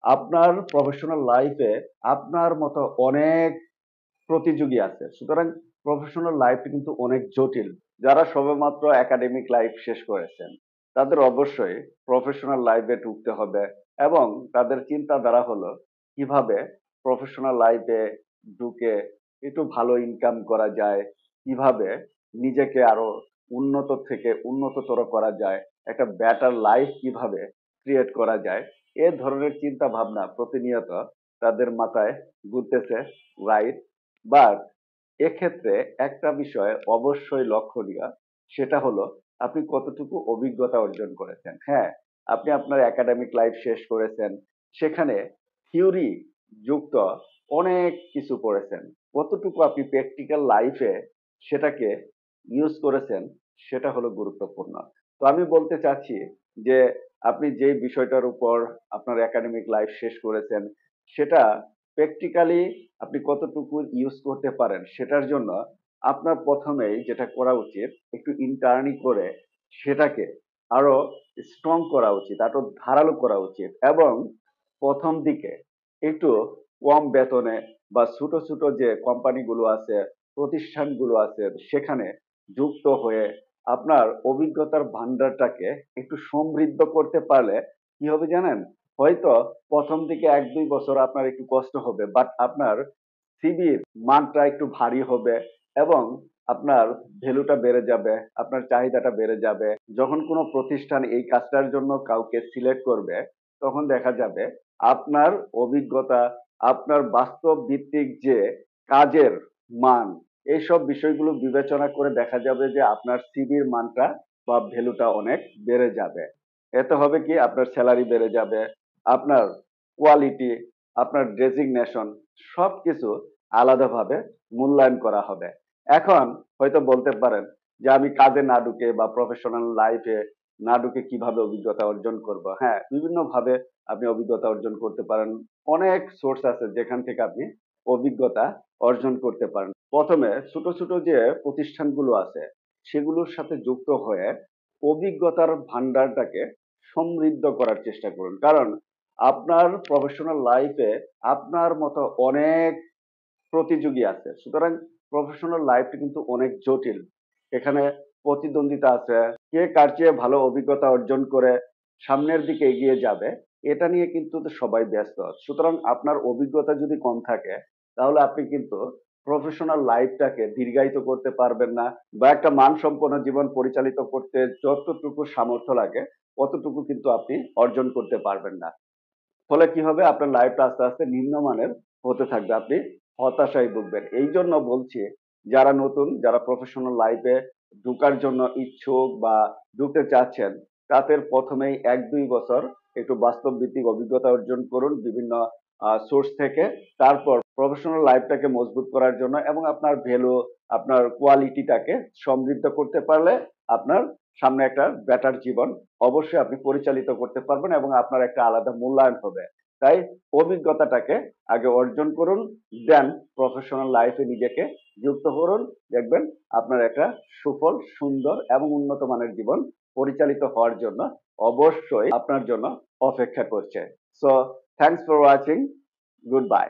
আপনার প্রফেশনাল লাইফে আপনার মতো অনেক প্রতিযোগী আছে। সুতরাং প্রফেশনাল লাইফটা কিন্তু অনেক জটিল। যারা সবেমাত্র একাডেমিক লাইফ শেষ করেছেন, তাদের অবশ্যই প্রফেশনাল লাইফে ঢুকতে হবে এবং তাদের চিন্তাধারা হলো কিভাবে প্রফেশনাল লাইফে ঢুকে একটু ভালো ইনকাম করা যায়, কিভাবে নিজেকে আরো উন্নত থেকে উন্নততর করা যায়, একটা বেটার লাইফ কিভাবে ক্রিয়েট করা যায়, এ ধরনের চিন্তা ভাবনা প্রতিনিয়ত তাদের মাথায় ঘুরতেছে, রাইট? বাট এক্ষেত্রে একটা বিষয় অবশ্যই লক্ষণীয়, সেটা হলো আপনি কতটুকু অভিজ্ঞতা অর্জন করেছেন। হ্যাঁ, আপনি আপনার একাডেমিক লাইফ শেষ করেছেন, সেখানে থিওরি যুক্ত অনেক কিছু করেছেন। কতটুকু আপনি প্র্যাকটিক্যাল লাইফে সেটাকে ইউজ করেছেন, সেটা হলো গুরুত্বপূর্ণ। তো আমি বলতে চাচ্ছি যে আপনি যে বিষয়টার উপর আপনার একাডেমিক লাইফ শেষ করেছেন, সেটা প্র্যাকটিক্যালি আপনি কতটুকু ইউজ করতে পারেন, সেটার জন্য আপনার প্রথমেই যেটা করা উচিত, একটু ইন্টার্নি করে সেটাকে আরো স্ট্রং করা উচিত, আরো ধারালো করা উচিত এবং প্রথম দিকে একটু কম বেতনে বা ছোট ছোট যে কোম্পানিগুলো আছে, প্রতিষ্ঠানগুলো আছে, সেখানে যুক্ত হয়ে আপনার অভিজ্ঞতার ভান্ডারটাকে একটু সমৃদ্ধ করতে পারলে কি হবে জানেন? হয়তো প্রথম দিকে ১-২ বছর আপনার একটু কষ্ট হবে, বাট আপনার সিভির মানটা একটু ভারী হবে এবং আপনার ভ্যালুটা বেড়ে যাবে, আপনার চাহিদাটা বেড়ে যাবে। যখন কোনো প্রতিষ্ঠান এই কাজটার জন্য কাউকে সিলেক্ট করবে, তখন দেখা যাবে আপনার অভিজ্ঞতা, আপনার বাস্তব ভিত্তিক যে কাজের মান, এইসব বিষয়গুলো বিবেচনা করে দেখা যাবে যে আপনার সিভির মানটা বা ভ্যালুটা অনেক বেড়ে যাবে। এতে হবে কি, আপনার স্যালারি বেড়ে যাবে, আপনার কোয়ালিটি, আপনার ডেজিগনেশন সবকিছু আলাদাভাবে মূল্যায়ন করা হবে। এখন হয়তো বলতে পারেন যে আমি কাজে না ঢুকে বা প্রফেশনাল লাইফে না ঢুকে কিভাবে অভিজ্ঞতা অর্জন করব? হ্যাঁ, বিভিন্ন ভাবে আপনি অভিজ্ঞতা অর্জন করতে পারেন। অনেক সোর্স আছে যেখান থেকে আপনি অভিজ্ঞতা অর্জন করতে পারেন। প্রথমে ছোট ছোট যে প্রতিষ্ঠানগুলো আছে, সেগুলোর সাথে যুক্ত হয়ে অভিজ্ঞতার ভান্ডারটাকে সমৃদ্ধ করার চেষ্টা করুন। কারণ আপনার প্রফেশনাল লাইফে আপনার মতো অনেক প্রতিযোগী আছে। সুতরাং প্রফেশনাল লাইফটা কিন্তু অনেক জটিল। এখানে প্রতিদ্বন্দ্বিতা আছে। কে কার চেয়ে ভালো অভিজ্ঞতা অর্জন করে সামনের দিকে এগিয়ে যাবে, এটা নিয়ে কিন্তু সবাই ব্যস্ত। সুতরাং আপনার অভিজ্ঞতা যদি কম থাকে, তাহলে আপনি কিন্তু প্রফেশনাল লাইফটাকে দীর্ঘায়িত করতে পারবেন না বা একটা মানসম্পন্ন জীবন পরিচালিত করতে যতটুকু সামর্থ্য লাগে, অতটুকু কিন্তু আপনি অর্জন করতে পারবেন না। ফলে কি হবে, আপনার লাইফটা আস্তে আস্তে নিম্নমানের হতে থাকবে, আপনি হতাশায় ভুগবেন। এই জন্য বলছি, যারা নতুন, যারা প্রফেশনাল লাইফে ঢুকার জন্য ইচ্ছুক বা ঢুকতে চাচ্ছেন, তাদের প্রথমেই ১-২ বছর একটু বাস্তব ভিত্তিক অভিজ্ঞতা অর্জন করুন বিভিন্ন সোর্স থেকে। তারপর প্রফেশনাল লাইফটাকে মজবুত করার জন্য এবং আপনার ভ্যালু, আপনার কোয়ালিটিটাকে সমৃদ্ধ করতে পারলে আপনার সামনে একটা বেটার জীবন অবশ্যই আপনি পরিচালিত করতে পারবেন এবং আপনার একটা আলাদা মূল্যায়ন হবে। তাই অভিজ্ঞতাটাকে আগে অর্জন করুন, দেন প্রফেশনাল লাইফে নিজেকে যুক্ত করুন। দেখবেন আপনার একটা সুফল, সুন্দর এবং উন্নত মানের জীবন পরিচালিত হওয়ার জন্য অবশ্যই আপনার জন্য অপেক্ষা করছে। So thanks for watching. Good bye.